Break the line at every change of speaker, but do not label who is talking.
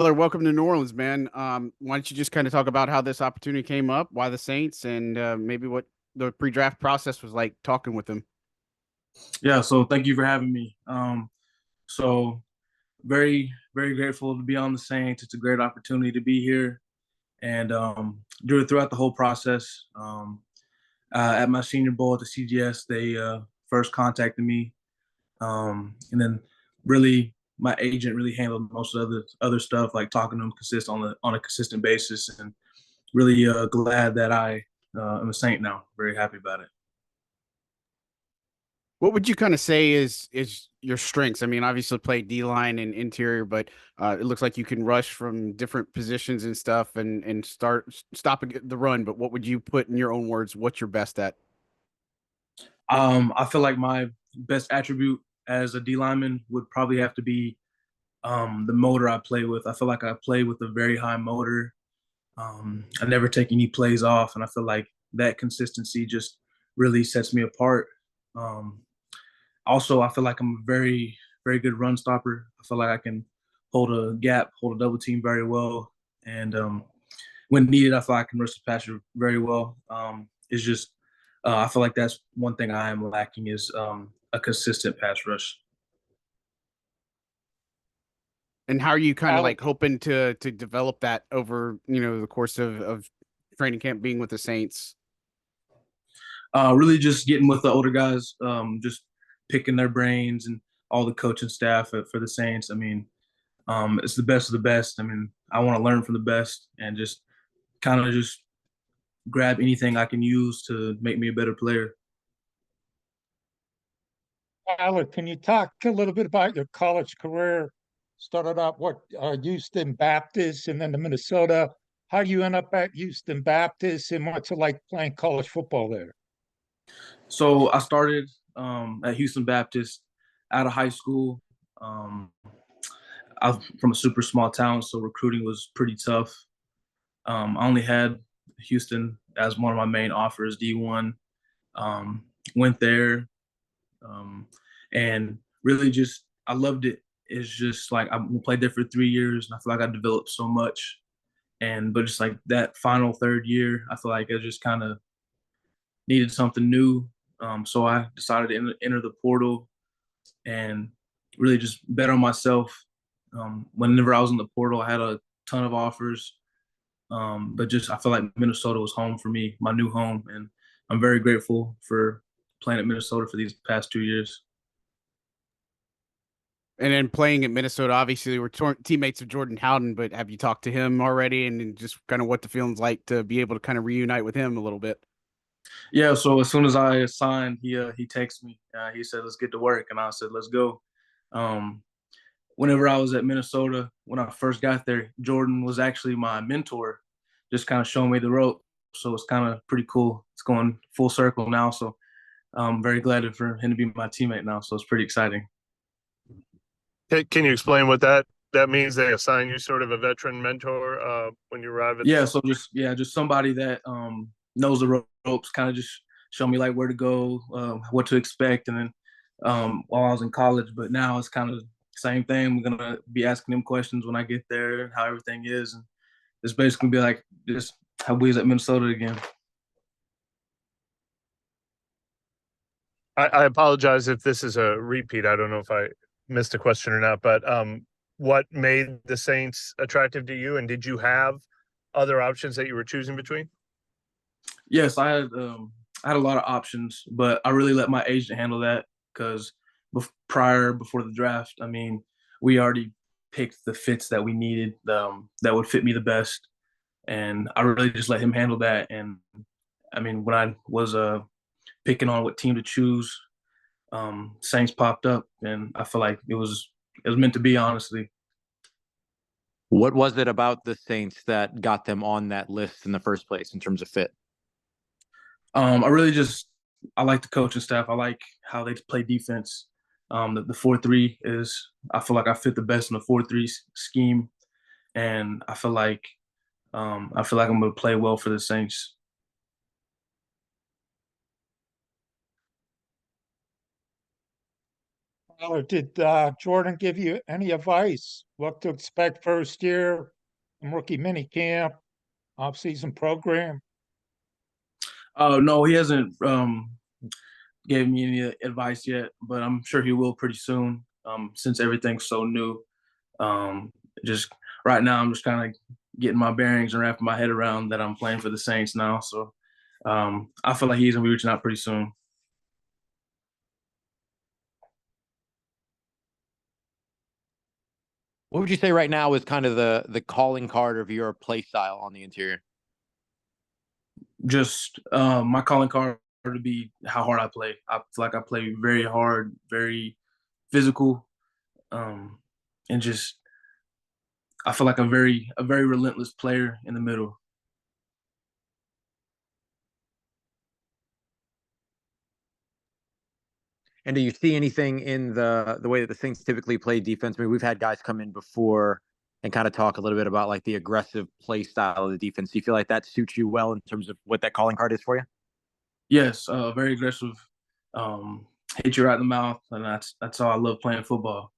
Tyler, welcome to New Orleans, man. Why don't you just kind of talk about how this opportunity came up, why the Saints, and maybe what the pre-draft process was like talking with them.
Yeah, so thank you for having me. So very, very grateful to be on the Saints. It's a great opportunity to be here. And throughout the whole process, at my senior bowl at the CGS, they first contacted me. And then really my agent really handled most of the other stuff, like talking to them on a consistent basis. And really glad that I am a Saint now. Very happy about it.
What would you kind of say is your strengths? I mean, obviously play D line and interior, but it looks like you can rush from different positions and stuff and stop the run. But what would you put in your own words? What's your best at?
I feel like my best attribute as a D lineman would probably have to be the motor I play with. I feel like I play with a very high motor. I never take any plays off, and I feel like that consistency just really sets me apart. Um, Also, I feel like I'm a very, very good run stopper. I feel like I can hold a gap, hold a double team very well, and when needed, I feel like I can rush the passer very well. It's just I feel like that's one thing I am lacking is a consistent pass rush.
And how are you kind of like
Alex,
hoping to develop that over, the course of training camp being with the Saints?
Really, just getting with the older guys, just picking their brains and all the coaching staff for the Saints. I mean, it's the best of the best. I mean, I want to learn from the best and just kind of just grab anything I can use to make me a better player.
Alex, can you talk a little bit about your college career? Started out Houston Baptist and then to Minnesota. How do you end up at Houston Baptist and what's it like playing college football there?
So I started at Houston Baptist out of high school. Um, I'm from a super small town, so recruiting was pretty tough. I only had Houston as one of my main offers, D1. Went there, um, and really just I loved it. It's just like I played there for 3 years, and I feel like I developed so much. And but just like that final third year, I feel like I just kind of needed something new. So I decided to enter the portal and really just bet on myself. Whenever I was in the portal, I had a ton of offers, but just I feel like Minnesota was home for me, my new home, and I'm very grateful for playing at Minnesota for these past 2 years.
And then playing at Minnesota, obviously, we're teammates of Jordan Howden, but have you talked to him already and then just kind of what the feeling's like to be able to kind of reunite with him a little bit?
Yeah, so as soon as I signed, he texted me. He said, "Let's get to work," and I said, "Let's go." Um, Whenever I was at Minnesota, when I first got there, Jordan was actually my mentor, just kind of showing me the rope. So it's kind of pretty cool. It's going full circle now. So I'm very glad for him to be my teammate now. So it's pretty exciting.
Can you explain what that means? They assign you sort of a veteran mentor when you arrive at
Yeah, so just somebody that knows the ropes, kind of just show me like where to go, what to expect, and then while I was in college, but now it's kind of same thing. We're gonna be asking them questions when I get there, how everything is, and it's basically be like just how we was at Minnesota again.
I apologize if this is a repeat. I don't know if I missed a question or not, but what made the Saints attractive to you, and did you have other options that you were choosing between?
Yes, I had a lot of options, but I really let my agent handle that because before the draft, I mean, we already picked the fits that we needed that would fit me the best, and I really just let him handle that. And I mean, when I was picking on what team to choose, Saints popped up, and I feel like it was meant to be, honestly.
What was it about the Saints that got them on that list in the first place in terms of fit?
I really just I like the coaching staff. I like how they play defense. The 4-3 is I feel like I fit the best in the 4-3 scheme, and I feel like I'm going to play well for the Saints.
Tyler, did Jordan give you any advice? What to expect first year, rookie mini camp, off-season program?
No, he hasn't gave me any advice yet, but I'm sure he will pretty soon. Since everything's so new, just right now I'm just kind of getting my bearings and wrapping my head around that I'm playing for the Saints now. So I feel like he's gonna be reaching out pretty soon.
What would you say right now is kind of the calling card of your play style on the interior?
Just my calling card to be how hard I play. I feel like I play very hard, very physical, and just I feel like a very relentless player in the middle.
And do you see anything in the way that the Saints typically play defense? I mean, we've had guys come in before and kind of talk a little bit about like the aggressive play style of the defense. Do you feel like that suits you well in terms of what that calling card is for you?
Yes, very aggressive, hit you right in the mouth, and that's how I love playing football.